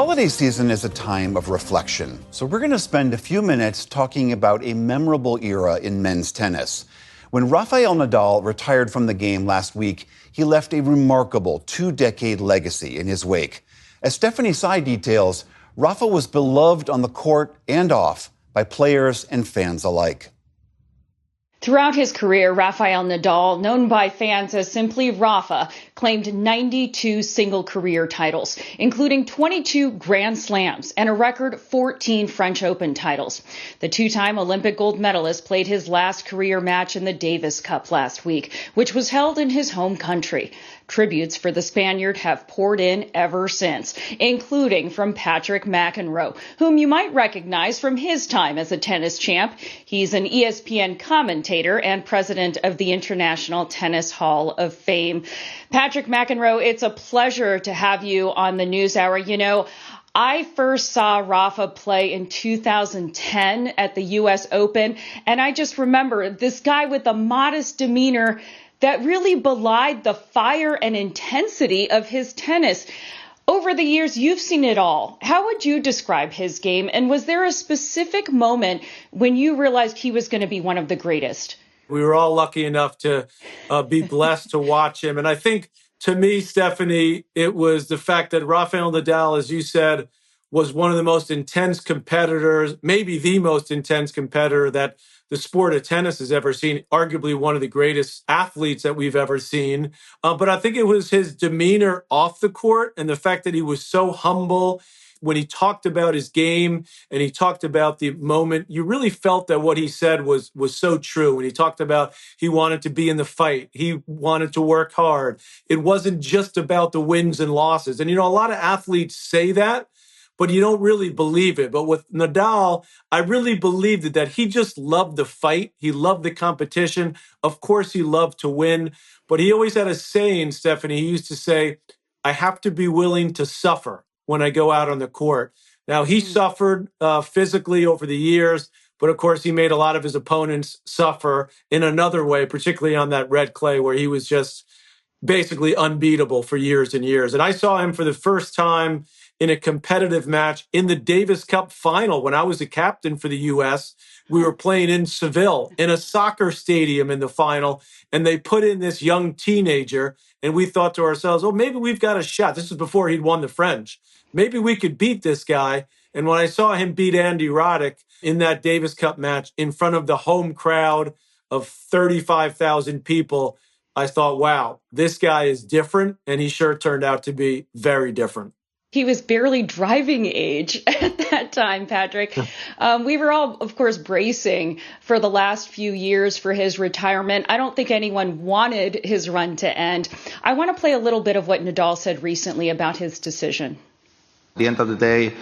Holiday season is a time of reflection, so we're going to spend a few minutes talking about a memorable era in men's tennis. When Rafael Nadal retired from the game last week, he left a remarkable two-decade legacy in his wake. As Stephanie Tsai details, Rafa was beloved on the court and off by players and fans alike. Throughout his career, Rafael Nadal, known by fans as simply Rafa, claimed 92 single career titles, including 22 Grand Slams and a record 14 French Open titles. The two-time Olympic gold medalist played his last career match in the Davis Cup last week, which was held in his home country. Tributes for the Spaniard have poured in ever since, including from Patrick McEnroe, whom you might recognize from his time as a tennis champ. He's an ESPN commentator and president of the International Tennis Hall of Fame. Patrick McEnroe, it's a pleasure to have you on the NewsHour. You know, I first saw Rafa play in 2010 at the U.S. Open, and I just remember this guy with a modest demeanor that really belied the fire and intensity of his tennis. Over the years, you've seen it all. How would you describe his game? And was there a specific moment when you realized he was going to be one of the greatest? We were all lucky enough to be blessed to watch him. And I think, to me, Stephanie, it was the fact that Rafael Nadal, as you said, was one of the most intense competitors, maybe the most intense competitor that the sport of tennis has ever seen, arguably one of the greatest athletes that we've ever seen. But I think it was his demeanor off the court and the fact that he was so humble. When he talked about his game and he talked about the moment, you really felt that what he said was so true. When he talked about he wanted to be in the fight, he wanted to work hard. It wasn't just about the wins and losses. And, you know, a lot of athletes say that, but you don't really believe it. But with Nadal, I really believed it, that he just loved the fight. He loved the competition. Of course, he loved to win. But he always had a saying, Stephanie. He used to say, I have to be willing to suffer when I go out on the court. Now, he suffered physically over the years, but of course, he made a lot of his opponents suffer in another way, particularly on that red clay where he was just basically unbeatable for years and years. And I saw him for the first time in a competitive match in the Davis Cup final when I was a captain for the U.S. We were playing in Seville in a soccer stadium in the final, and they put in this young teenager, and we thought to ourselves, oh, maybe we've got a shot. This is before he'd won the French. Maybe we could beat this guy. And when I saw him beat Andy Roddick in that Davis Cup match in front of the home crowd of 35,000 people, I thought, wow, this guy is different. And he sure turned out to be very different. He was barely driving age at that time, Patrick. We were all, of course, bracing for the last few years for his retirement. I don't think anyone wanted his run to end. I want to play a little bit of what Nadal said recently about his decision. At the end of the day,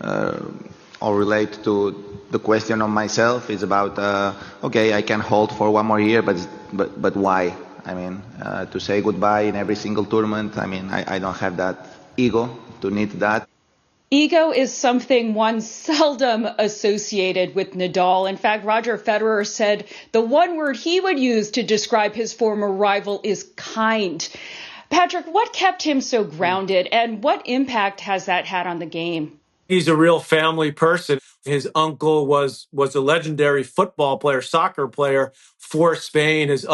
I'll relate to the question of myself. It's about, okay, I can hold for one more year, but why? I mean, to say goodbye in every single tournament, I mean, I don't have that ego to need that. Ego is something one seldom associated with Nadal. In fact, Roger Federer said the one word he would use to describe his former rival is kind. Patrick, what kept him so grounded, and what impact has that had on the game? He's a real family person. His uncle was a legendary football player, soccer player for Spain. His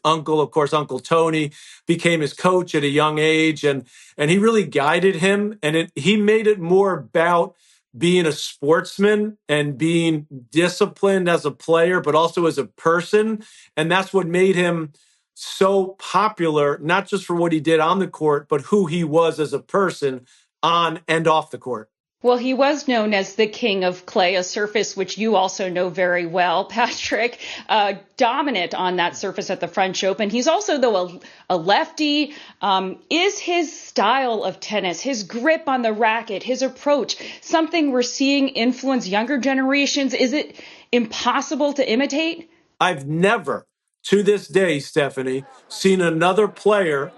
uncle, of course, Uncle Tony, became his coach at a young age, and he really guided him. And he made it more about being a sportsman and being disciplined as a player, but also as a person. And that's what made him so popular, not just for what he did on the court, but who he was as a person on and off the court. Well, he was known as the king of clay, a surface which you also know very well, Patrick, dominant on that surface at the French Open. He's also, though, a lefty. Is his style of tennis, his grip on the racket, his approach, something we're seeing influence younger generations? Is it impossible to imitate? I've never, to this day, Stephanie, seen another player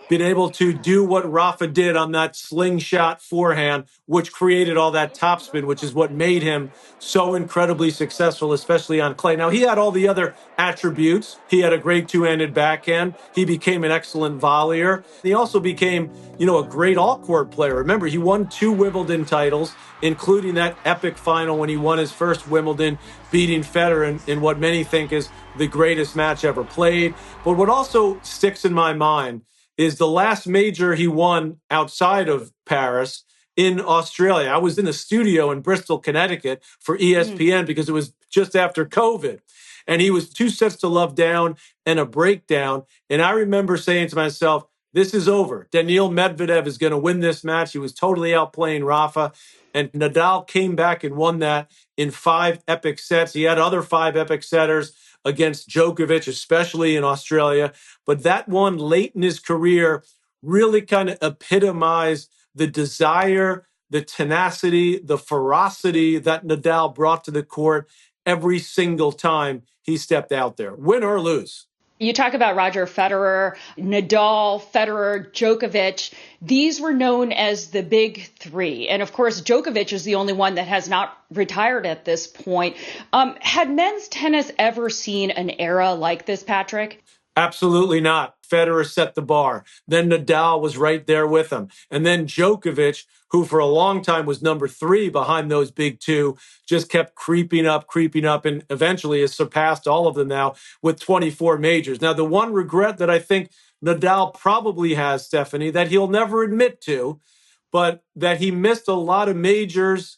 been able to do what Rafa did on that slingshot forehand, which created all that topspin, which is what made him so incredibly successful, especially on clay. Now, he had all the other attributes. He had a great two-handed backhand. He became an excellent volleyer. He also became, a great all-court player. Remember, he won 2 Wimbledon titles, including that epic final when he won his first Wimbledon, beating Federer in what many think is the greatest match ever played. But what also sticks in my mind is the last major he won outside of Paris in Australia. I was in the studio in Bristol, Connecticut for ESPN because it was just after COVID. And he was 2 sets to love down and a breakdown. And I remember saying to myself, this is over. Daniil Medvedev is going to win this match. He was totally outplaying Rafa. And Nadal came back and won that in 5 epic sets. He had other 5 epic setters against Djokovic, especially in Australia. But that one late in his career really kind of epitomized the desire, the tenacity, the ferocity that Nadal brought to the court every single time he stepped out there, win or lose. You talk about Roger Federer, Nadal, Federer, Djokovic. These were known as the big 3. And of course, Djokovic is the only one that has not retired at this point. Had men's tennis ever seen an era like this, Patrick? Absolutely not. Federer set the bar. Then Nadal was right there with him. And then Djokovic, who for a long time was number 3 behind those big 2, just kept creeping up, and eventually has surpassed all of them now with 24 majors. Now, the one regret that I think Nadal probably has, Stephanie, that he'll never admit to, but that he missed a lot of majors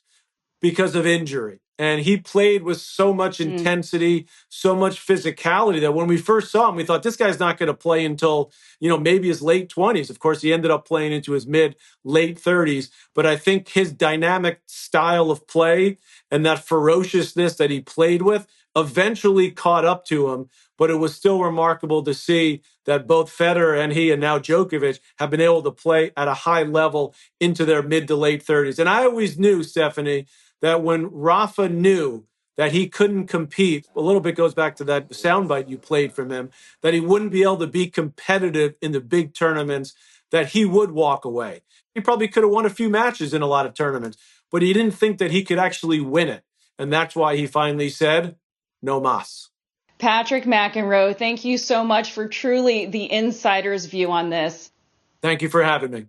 because of injury. And he played with so much intensity, so much physicality that when we first saw him, we thought this guy's not going to play until, maybe his late 20s. Of course, he ended up playing into his late 30s. But I think his dynamic style of play and that ferociousness that he played with eventually caught up to him. But it was still remarkable to see that both Federer and he, and now Djokovic, have been able to play at a high level into their mid to late 30s. And I always knew, Stephanie, that when Rafa knew that he couldn't compete, a little bit goes back to that soundbite you played from him, that he wouldn't be able to be competitive in the big tournaments, that he would walk away. He probably could have won a few matches in a lot of tournaments, but he didn't think that he could actually win it. And that's why he finally said, no mas. Patrick McEnroe, thank you so much for truly the insider's view on this. Thank you for having me.